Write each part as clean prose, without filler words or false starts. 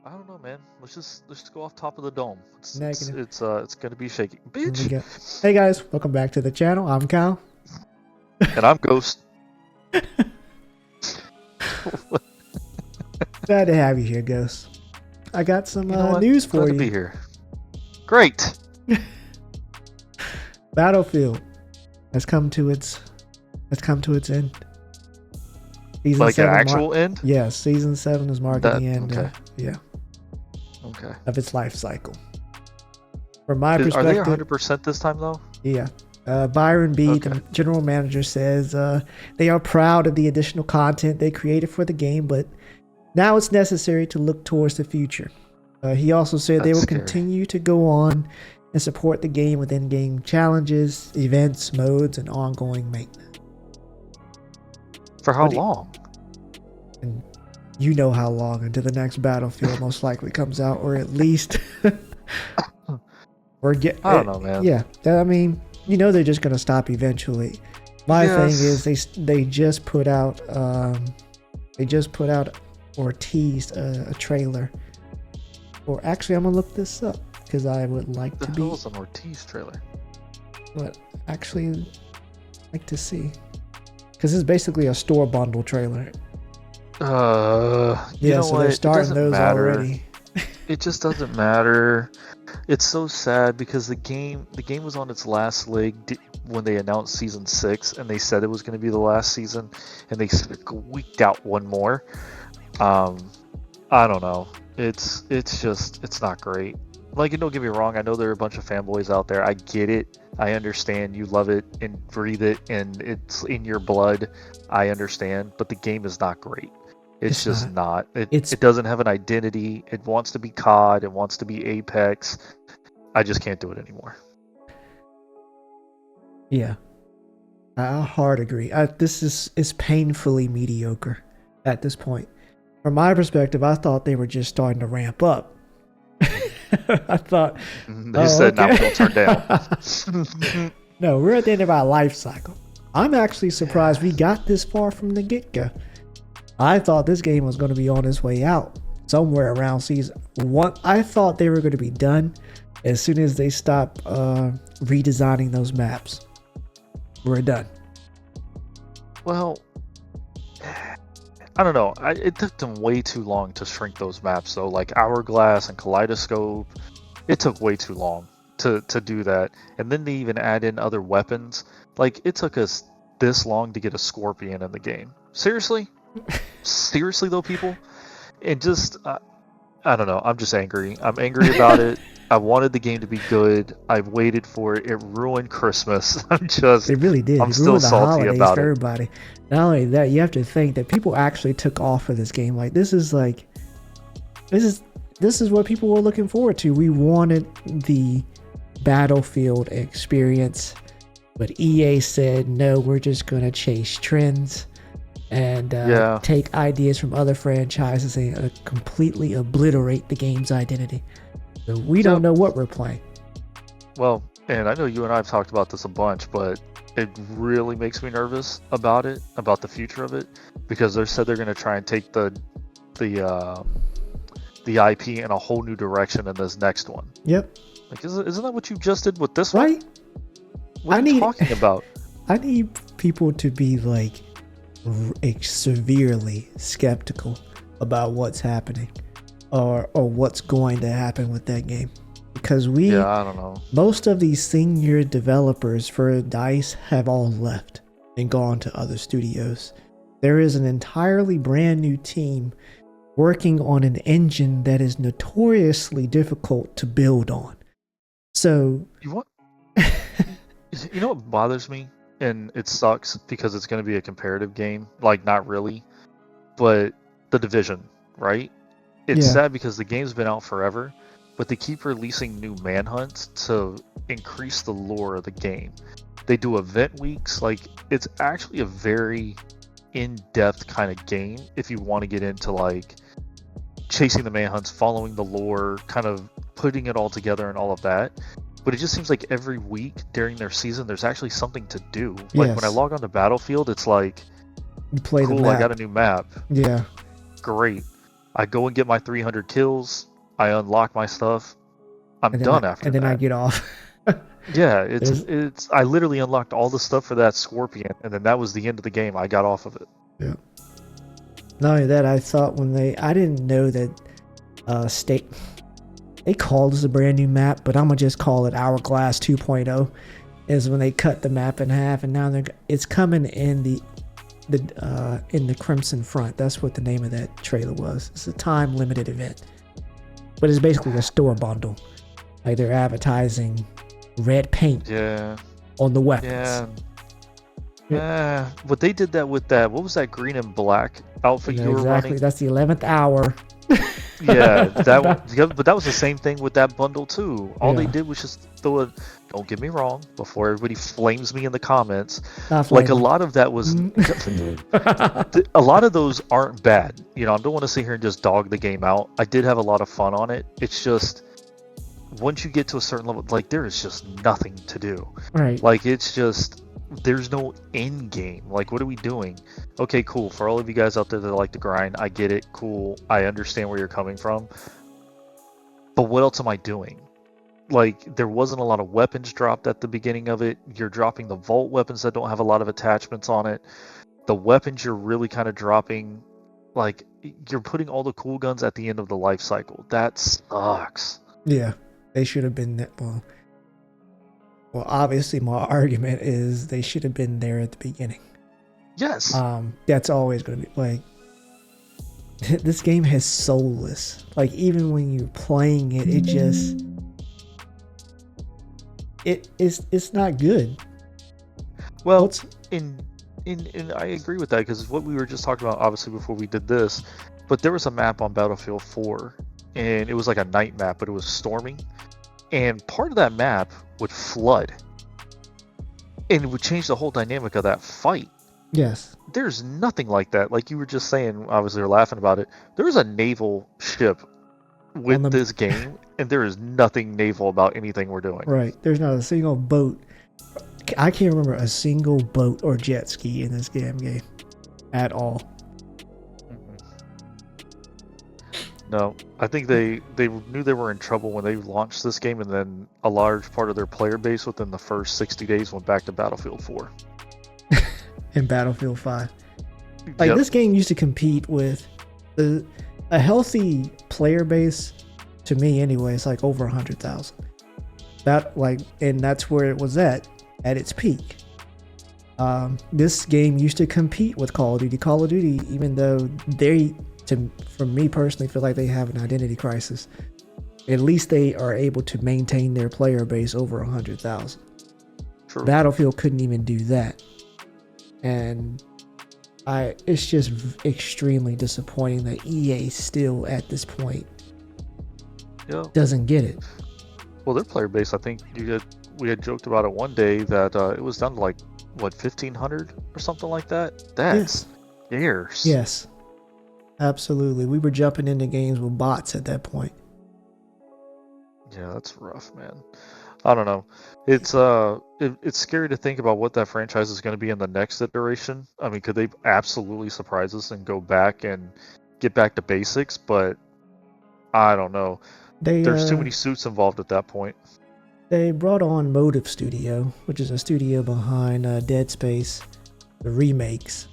I don't know, man. Let's just go off top of the dome. Negative. It's gonna be shaky, Here we bitch. go. Hey guys, welcome back to the channel. I'm Kal. And I'm Ghost. Glad to have you here, Ghost. I got some You know what? news Glad for to you. be here. Great. Battlefield has come to its end. Season Like an 7 actual end? Yes, season 7 is marking the end. Okay. Yeah, Okay. of its life cycle. From my Are they perspective, 100% this time though? yeah. Byron B, Okay. the general manager, says they are proud of the additional content they created for the game, but now it's necessary to look towards the future. He also said they That's will scary. continue to go on and support the game with in-game challenges, events, modes, and ongoing maintenance. For how But long? And you know how long until the next Battlefield most likely comes out, or at least I don't know, man. Yeah, I mean, you know they're just gonna stop eventually. My thing is they just put out or teased a trailer. Or actually, I'm gonna look this up because I would like The to be. hell is an Ortiz trailer? But actually, like to see because it's basically a store bundle trailer. You Yeah, know so what? they're It starting doesn't those matter. already. It just doesn't matter. It's so sad because the game was on its last leg when they announced season 6, and they said it was going to be the last season, and they squeaked out one more. I don't know. It's not great. Like, and don't get me wrong, I know there are a bunch of fanboys out there. I get it. I understand. You love it and breathe it, and it's in your blood. I understand, but the game is not great. It's just not. It doesn't have an identity. It wants to be COD. It wants to be Apex. I just can't do it anymore. Yeah, I hard agree. This is painfully mediocre at this point. From my perspective, I thought they were just starting to ramp up. I thought They said now we'll turn down. No, we're at the end of our life cycle. I'm actually surprised we got this far from the get-go. I thought this game was going to be on its way out somewhere around season 1. I thought they were going to be done as soon as they stopped redesigning those maps. We're done. Well, I don't know. It took them way too long to shrink those maps, though. Like Hourglass and Kaleidoscope, it took way too long to do that. And then they even add in other weapons. Like, it took us this long to get a Scorpion in the game. Seriously? Seriously, though, people? It just, I don't know. I'm just angry. I'm angry about it. I wanted the game to be good. I waited for it. It ruined Christmas. It really did. I'm It still ruined the salty holidays about for it. everybody. Not only that, you have to think that people actually took off for this game. Like, this is what people were looking forward to. We wanted the Battlefield experience, but EA said no. We're just gonna chase trends and take ideas from other franchises and completely obliterate the game's identity. So we don't know what we're playing. Well, and I know you and I have talked about this a bunch, but it really makes me nervous about it, about the future of it, because they said they're going to try and take the IP in a whole new direction in this next one. Yep. Like, isn't that what you just did with this right? one? What are you talking about? I need people to be like severely skeptical about what's happening or what's going to happen with that game, because I don't know. Most of these senior developers for DICE have all left and gone to other studios. There is an entirely brand new team working on an engine that is notoriously difficult to build on. So You know what bothers me, and it sucks because it's going to be a comparative game. Like, not really, but The Division, right? It's sad because the game's been out forever, but they keep releasing new manhunts to increase the lore of the game. They do event weeks. Like, it's actually a very in-depth kind of game if you want to get into, like, chasing the manhunts, following the lore, kind of putting it all together and all of that. But it just seems like every week during their season, there's actually something to do. Like, when I log on to Battlefield, it's like, you play cool, the map. I got a new map. Yeah. Great. I go and get my 300 kills. I unlock my stuff. I'm done after that. And then I get off. Yeah, it's. I literally unlocked all the stuff for that scorpion, and then that was the end of the game. I got off of it. Yeah. Not only that, I thought I didn't know that they called this a brand new map, but I'm gonna just call it Hourglass 2.0. Is when they cut the map in half, and now it's coming in the Crimson Front. That's what the name of that trailer was. It's a time limited event, but it's basically a store bundle. Like they're advertising red paint on the weapons. Yeah. But they did that with that. What was that green and black outfit you were running? That's the 11th hour. Yeah, but that was the same thing with that bundle too. All they did was just throw it. Don't get me wrong. Before everybody flames me in the comments, like a lot of that was. A lot of those aren't bad. I don't want to sit here and just dog the game out. I did have a lot of fun on it. It's just once you get to a certain level, like there is just nothing to do. Right. Like it's just. There's no end game. Like, what are we doing? Okay, cool. For all of you guys out there that like to grind, I get it. Cool. I understand where you're coming from. But what else am I doing? Like, there wasn't a lot of weapons dropped at the beginning of it. You're dropping the vault weapons that don't have a lot of attachments on it. The weapons you're really kind of dropping, like, you're putting all the cool guns at the end of the life cycle. That sucks. Yeah, they should have been that. Well, obviously, my argument is they should have been there at the beginning. Yes. That's always going to be like this game has soulless. Like even when you're playing it, it just it's not good. Well, in I agree with that because what we were just talking about, obviously before we did this, but there was a map on Battlefield 4, and it was like a night map, but it was storming. And part of that map would flood. And it would change the whole dynamic of that fight. Yes. There's nothing like that. Like you were just saying, obviously you're laughing about it. There's a naval ship with this game, and there is nothing naval about anything we're doing. Right. There's not a single boat. I can't remember a single boat or jet ski in this damn game at all. No, I think they knew they were in trouble when they launched this game, and then a large part of their player base within the first 60 days went back to Battlefield 4. And Battlefield 5. Like this game used to compete with a healthy player base, to me anyway, it's like over 100,000. And that's where it was at its peak. This game used to compete with Call of Duty. Call of Duty, even though for me personally, feel like they have an identity crisis. At least they are able to maintain their player base over 100,000. Battlefield couldn't even do that, and it's just extremely disappointing that EA still at this point doesn't get it. Well, their player base, I think we had joked about it one day that it was down to like 1,500 or something like that. That's scarce. Yes. Absolutely. We were jumping into games with bots at that point. Yeah, that's rough, man. I don't know. It's it's scary to think about what that franchise is going to be in the next iteration. I mean, could they absolutely surprise us and go back and get back to basics? But I don't know. There's too many suits involved at that point. They brought on Motive Studio, which is a studio behind Dead Space, the remakes,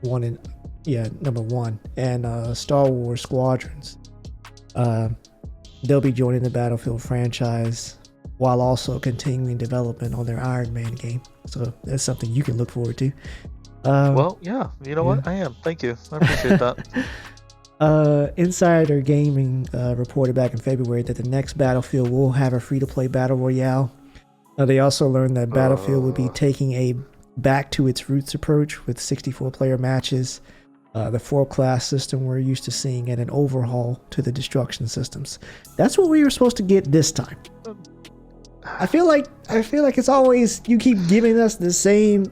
number 1, and Star Wars Squadrons. They'll be joining the Battlefield franchise while also continuing development on their Iron Man game. So that's something you can look forward to. Well, yeah, you know what? I am. Thank you. I appreciate that. Insider Gaming reported back in February that the next Battlefield will have a free-to-play battle royale. They also learned that Battlefield will be taking a back to its roots approach with 64-player matches, the 4-class system we're used to seeing, and an overhaul to the destruction systems. That's what we were supposed to get this time. I feel like it's always, you keep giving us the same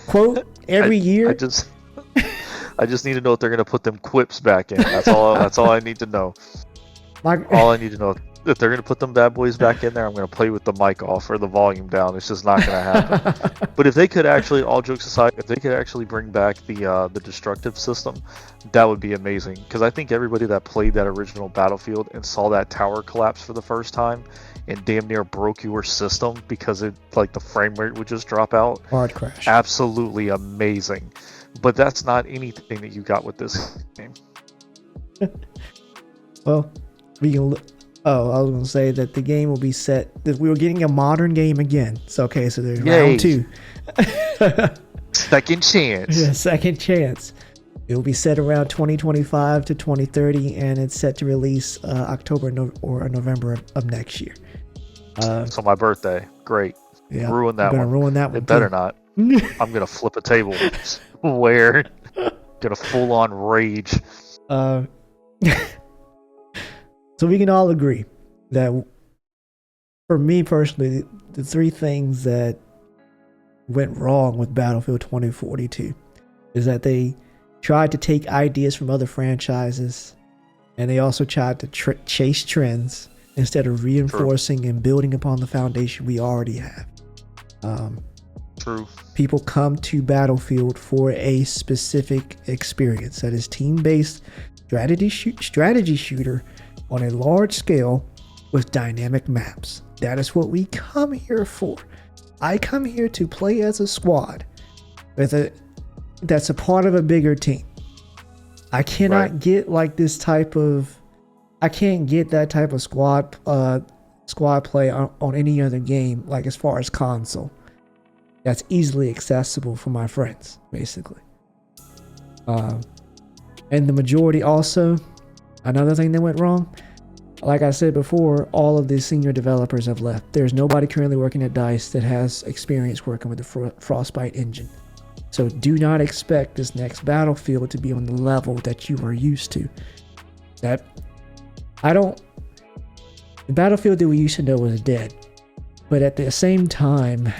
quote every year. I just need to know if they're gonna put them quips back in. That's all I need to know. All I need to know. if they're going to put them bad boys back in there, I'm going to play with the mic off or the volume down. It's just not going to happen. But if they could actually, all jokes aside, if they could actually bring back the destructive system, that would be amazing. Because I think everybody that played that original Battlefield and saw that tower collapse for the first time and damn near broke your system because it, like, the frame rate would just drop out. Hard crash. Absolutely amazing. But that's not anything that you got with this game. Well, we can look. Oh, I was going to say that the game will be set. That we were getting a modern game again. So, okay, so there's round 2. Second chance. Yeah, second chance. It will be set around 2025 to 2030, and it's set to release October or November of next year. So my birthday. Great. Yeah, ruin that one. Ruin that one. It better not. I'm going to flip a table. Where? Get a full-on rage. So we can all agree that, for me personally, the 3 things that went wrong with Battlefield 2042 is that they tried to take ideas from other franchises, and they also tried to chase trends instead of reinforcing and building upon the foundation we already have. True. People come to Battlefield for a specific experience that is team-based strategy shooter on a large scale with dynamic maps. That is what we come here for. I come here to play as a squad that's a part of a bigger team. I cannot get like this type of. I can't get that type of squad play on any other game, like as far as console. That's easily accessible for my friends, basically. And the majority also, another thing that went wrong, like I said before, all of the senior developers have left. There's nobody currently working at DICE that has experience working with the Frostbite engine. So do not expect this next Battlefield to be on the level that you are used to. The Battlefield that we used to know was dead. But at the same time,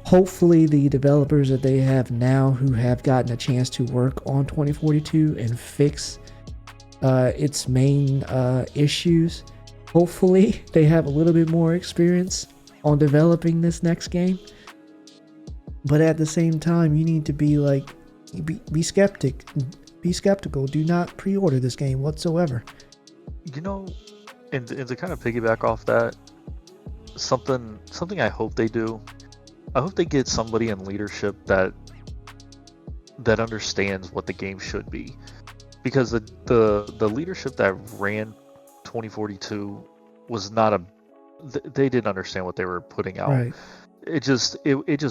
hopefully the developers that they have now who have gotten a chance to work on 2042 and fix its main issues, hopefully they have a little bit more experience on developing this next game. But at the same time, you need to be skeptical. Do not pre-order this game whatsoever. You know, and to kind of piggyback off that, something I hope they do, I hope they get somebody in leadership that understands what the game should be. Because the leadership that ran 2042 was not they didn't understand what they were putting out. Right. It just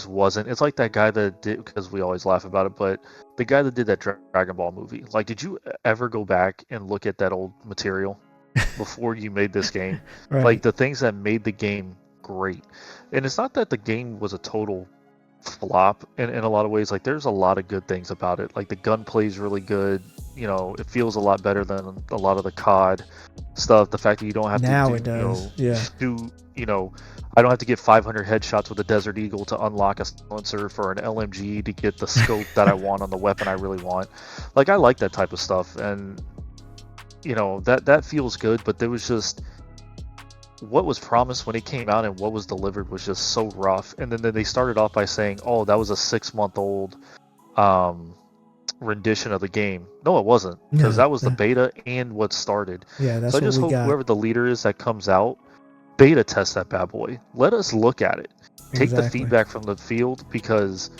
wasn't. It's like that guy that did, because we always laugh about it, but the guy that did that Dragon Ball movie. Like, did you ever go back and look at that old material before you made this game? Right. Like, the things that made the game great. And it's not that the game was a total flop in a lot of ways. Like, there's a lot of good things about it. Like, the gunplay is really good. You know, it feels a lot better than a lot of the COD stuff. The fact that you don't have I don't have to get 500 headshots with a Desert Eagle to unlock a silencer for an LMG to get the scope that I want on the weapon I really want. Like, I like that type of stuff, and you know, that feels good. But there was just, what was promised when it came out and what was delivered was just so rough. And then they started off by saying, oh, that was a 6-month-old rendition of the game. No, it wasn't, because that was the beta and what started. Yeah, that's so I just hope whoever the leader is that comes out, beta test that bad boy. Let us look at it. Take the feedback from the field, because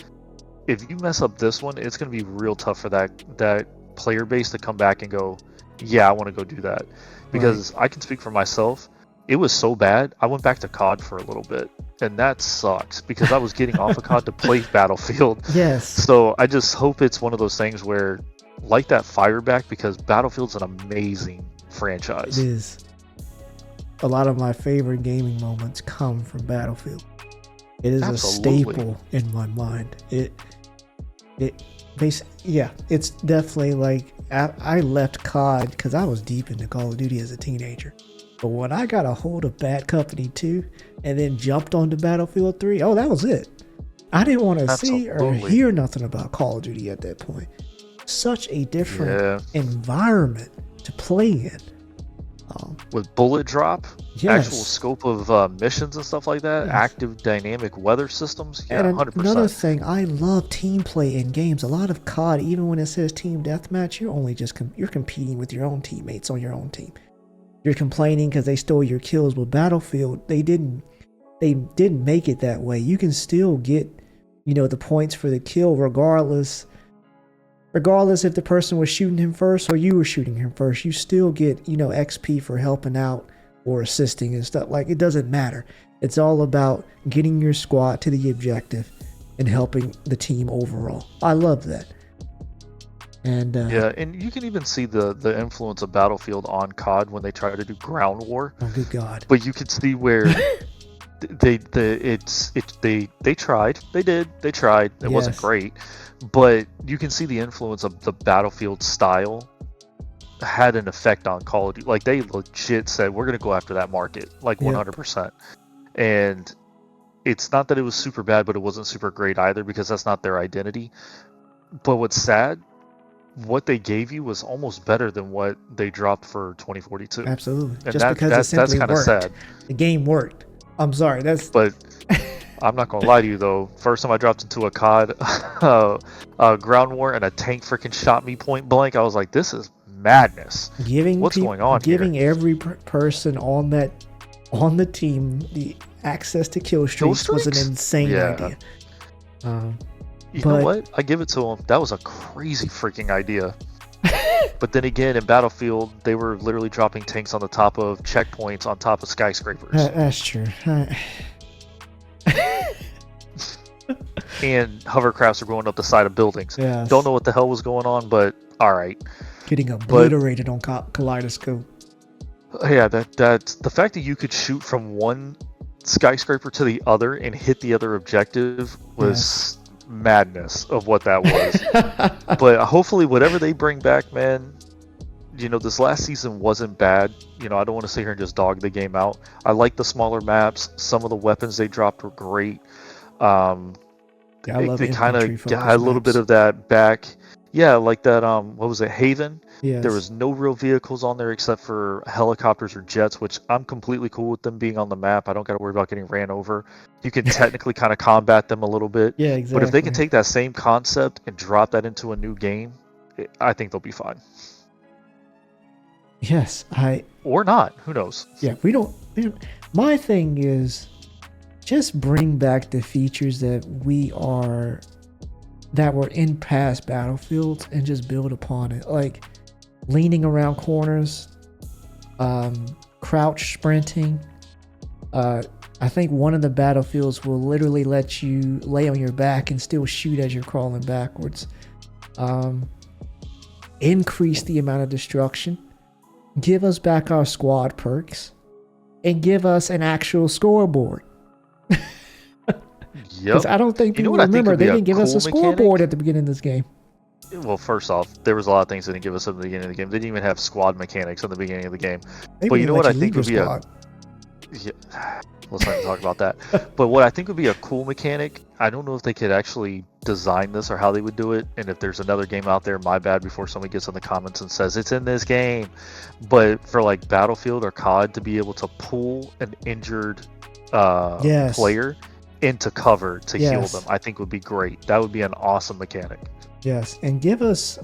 if you mess up this one, it's going to be real tough for that player base to come back and go, yeah, I want to go do that. Because I can speak for myself. It was so bad, I went back to COD for a little bit, and that sucks because I was getting off of COD to play Battlefield. Yes. So I just hope it's one of those things where, like that fire back, because Battlefield's an amazing franchise. It is. A lot of my favorite gaming moments come from Battlefield. It is a staple in my mind. It's definitely like, I left COD because I was deep into Call of Duty as a teenager. But when I got a hold of Bad Company 2 and then jumped onto Battlefield 3, that was it. I didn't want to see or hear nothing about Call of Duty at that point. Such a different environment to play in. with bullet drop, Yes. actual scope of missions and stuff like that, Yes. active dynamic weather systems. Yeah, And 100%. another thing, I love team play in games. A lot of COD, even when it says team deathmatch, you're only just you're competing with your own teammates on your own team. You're complaining because they stole your kills. With Battlefield, they didn't make it that way. You can still get, the points for the kill regardless if the person was shooting him first or you were shooting him first. You still get, XP for helping out or assisting and stuff. Like, it doesn't matter. It's all about getting your squad to the objective and helping the team overall. I love that. And yeah, and you can even see the influence of Battlefield on COD when they try to do ground war. Oh, good God! But you can see where they tried. They tried. It wasn't great, but you can see the influence of the Battlefield style had an effect on Call of Duty. Like, they legit said, we're gonna go after that market, like 100%. And it's not that it was super bad, but it wasn't super great either, because that's not their identity. But what's sad, what they gave you was almost better than what they dropped for 2042. Absolutely. And just because it simply that's kind of sad. The game worked. I'm sorry. But I'm not gonna lie to you though. First time I dropped into a COD ground war and a tank freaking shot me point blank, I was like, this is madness. What's going on here? Giving every person on the team the access to kill streaks was an insane idea. You know what? I give it to them. That was a crazy freaking idea. But then again, in Battlefield, they were literally dropping tanks on the top of checkpoints on top of skyscrapers. That's true. And hovercrafts are going up the side of buildings. Yes. Don't know what the hell was going on, but all right. Getting obliterated on Kaleidoscope. Yeah, that's the fact that you could shoot from one skyscraper to the other and hit the other objective was madness of what that was. But hopefully whatever they bring back, man, this last season wasn't bad. I don't want to sit here and just dog the game out. I like the smaller maps. Some of the weapons they dropped were great. They kind of got a little bit of that back. Yeah, like that, what was it, Haven? Yes. There was no real vehicles on there except for helicopters or jets, which I'm completely cool with them being on the map. I don't got to worry about getting ran over. You can technically kind of combat them a little bit. Yeah, exactly. But if they can take that same concept and drop that into a new game, I think they'll be fine. Yes, Or not. Who knows? Yeah, we don't. My thing is just bring back the features that were in past Battlefields and just build upon it. Like leaning around corners, crouch sprinting. I think one of the Battlefields will literally let you lay on your back and still shoot as you're crawling backwards. Increase the amount of destruction. Give us back our squad perks. And give us an actual scoreboard. Because I don't think people remember they didn't give us a scoreboard at the beginning of this game. Well, first off, there was a lot of things they didn't give us at the beginning of the game. They didn't even have squad mechanics at the beginning of the game. But you know what I think would be let's not talk about that. But what I think would be a cool mechanic, I don't know if they could actually design this or how they would do it. And if there's another game out there, my bad, before somebody gets in the comments and says it's in this game. But for like Battlefield or COD to be able to pull an injured player into cover to heal them, I think would be great. That would be an awesome mechanic. Yes, and give us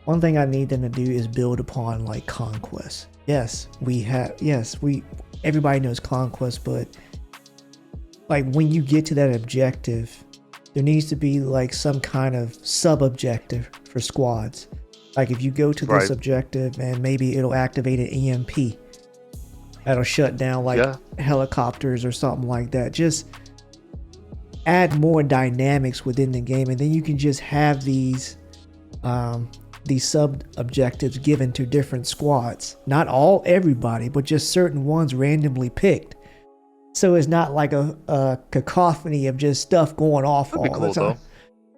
one thing I need them to do is build upon like Conquest. Everybody knows Conquest, but like when you get to that objective, there needs to be like some kind of sub-objective for squads. Like if you go to this objective and maybe it'll activate an EMP. That'll shut down like helicopters or something like that. Just add more dynamics within the game, and then you can just have these sub objectives given to different squads. Not everybody, but just certain ones randomly picked. So it's not like a cacophony of just stuff going off all the time. Though.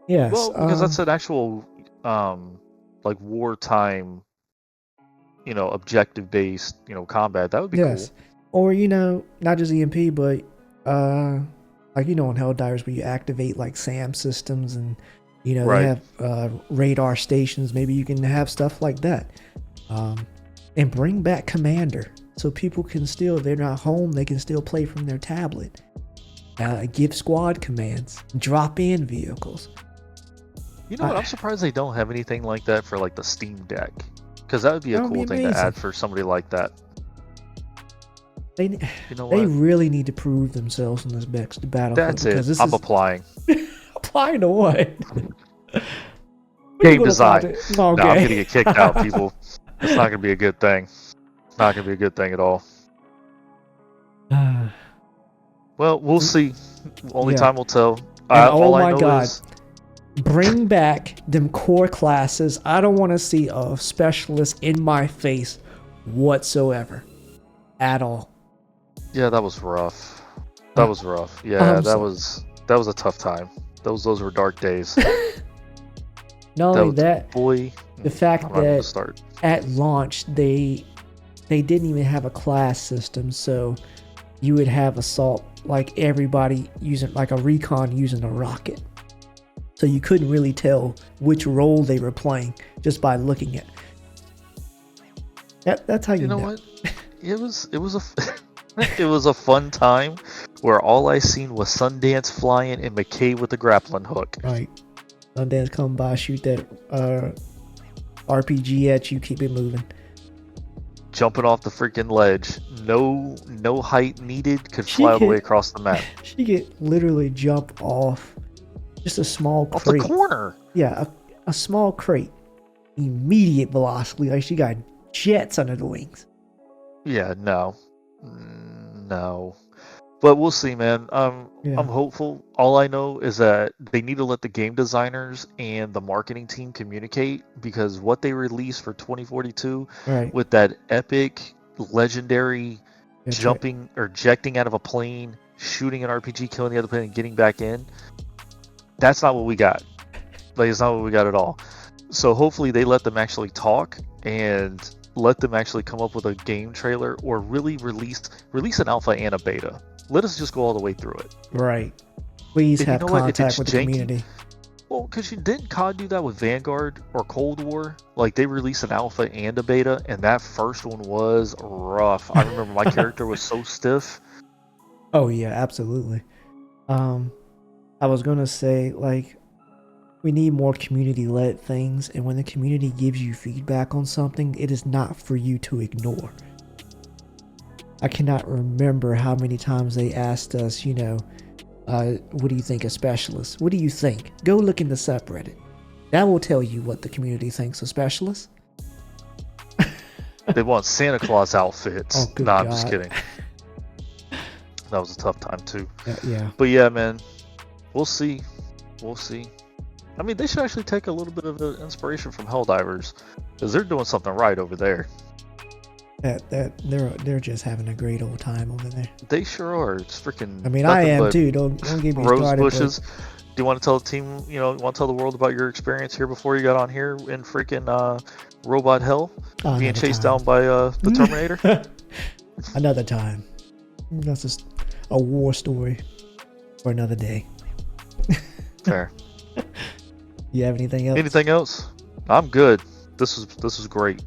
Yes, well, because that's an actual like wartime, objective based, combat. That would be cool. Or not just EMP, but like on Helldivers where you activate like SAM systems and they have radar stations. Maybe you can have stuff like that. And bring back Commander so people can still, if they're not home, they can still play from their tablet. Give squad commands, drop in vehicles. You know what? I'm surprised they don't have anything like that for like the Steam Deck, because that would be a cool thing to add for somebody like that. They really need to prove themselves in this next Battlefield. That's it. I'm applying. Applying to what? Game design. No, I'm gonna get kicked out, people. It's not gonna be a good thing. It's not gonna be a good thing at all. Well, we'll see. Only time will tell. Oh my God. Bring back them core classes. I don't want to see a specialist in my face whatsoever. At all. Yeah, that was rough. That was rough. Yeah, that was a tough time. Those were dark days. Not only that, the fact that at launch they didn't even have a class system, so you would have assault like everybody using like a recon using a rocket. So you couldn't really tell which role they were playing just by looking at it. That's how you know. What? It was it was a fun time where all I seen was Sundance flying and McKay with the grappling hook. Right. Sundance come by, shoot that RPG at you, keep it moving. Jumping off the freaking ledge. No height needed, could fly all the way across the map. She could literally jump off just a small crate. Off the corner. Yeah, a small crate. Immediate velocity. Like she got jets under the wings. Yeah, no. But we'll see, man. I'm hopeful. All I know is that they need to let the game designers and the marketing team communicate, because what they released for 2042 with that epic, legendary jumping or ejecting out of a plane, shooting an RPG, killing the other plane, and getting back in, that's not what we got. Like, it's not what we got at all. So hopefully they let them actually talk and let them actually come up with a game trailer, or really release an alpha and a beta. Let us just go all the way through it. Right. Please have contact with the community. Well, because didn't COD do that with Vanguard or Cold War? Like, they released an alpha and a beta, and that first one was rough. I remember my character was so stiff. Oh, yeah, absolutely. I was going to say, like, we need more community-led things, and when the community gives you feedback on something, it is not for you to ignore. I cannot remember how many times they asked us, what do you think of specialists? What do you think? Go look in the subreddit. That will tell you what the community thinks of specialists. They want Santa Claus outfits. Oh, good God. I'm just kidding. That was a tough time, too. Yeah. But yeah, man, we'll see. I mean, they should actually take a little bit of inspiration from Helldivers, because they're doing something right over there. They're just having a great old time over there. They sure are. It's freaking. I mean, I am too. Don't get me started. Rose bushes. Do you want to tell the team? Want to tell the world about your experience here before you got on here in freaking robot hell, being chased down by the Terminator? Another time. That's just a war story for another day. Fair. You have anything else? Anything else? I'm good. This was great.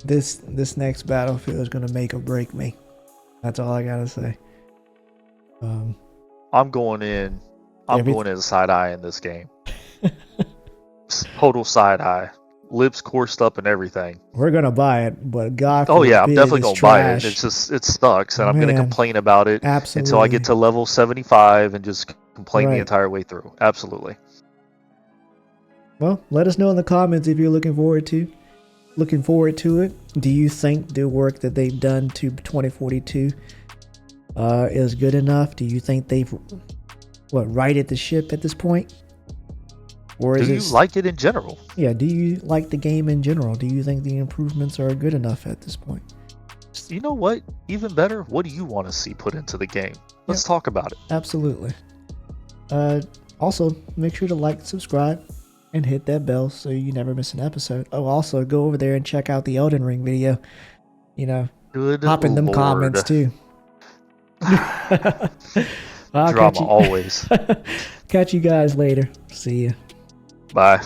This next Battlefield is gonna make or break me. That's all I gotta say. I'm going in. Going in side eye in this game. Total side eye. Lips coursed up and everything. We're gonna buy it, but God. Oh yeah, I'm definitely gonna buy it. It's just it sucks, and I'm gonna complain about it until I get to level 75 and just complain the entire way through. Absolutely. Well, let us know in the comments if you're looking forward to it. Do you think the work that they've done to 2042 is good enough? Do you think they've righted the ship at this point? Or do you like it in general? Yeah, do you like the game in general? Do you think the improvements are good enough at this point? You know what? Even better, what do you want to see put into the game? Let's talk about it. Absolutely. Also, make sure to like, subscribe, and hit that bell so you never miss an episode. Oh, also, go over there and check out the Elden Ring video. Hop in them comments, too. Drama always. Catch you guys later. See ya. Bye.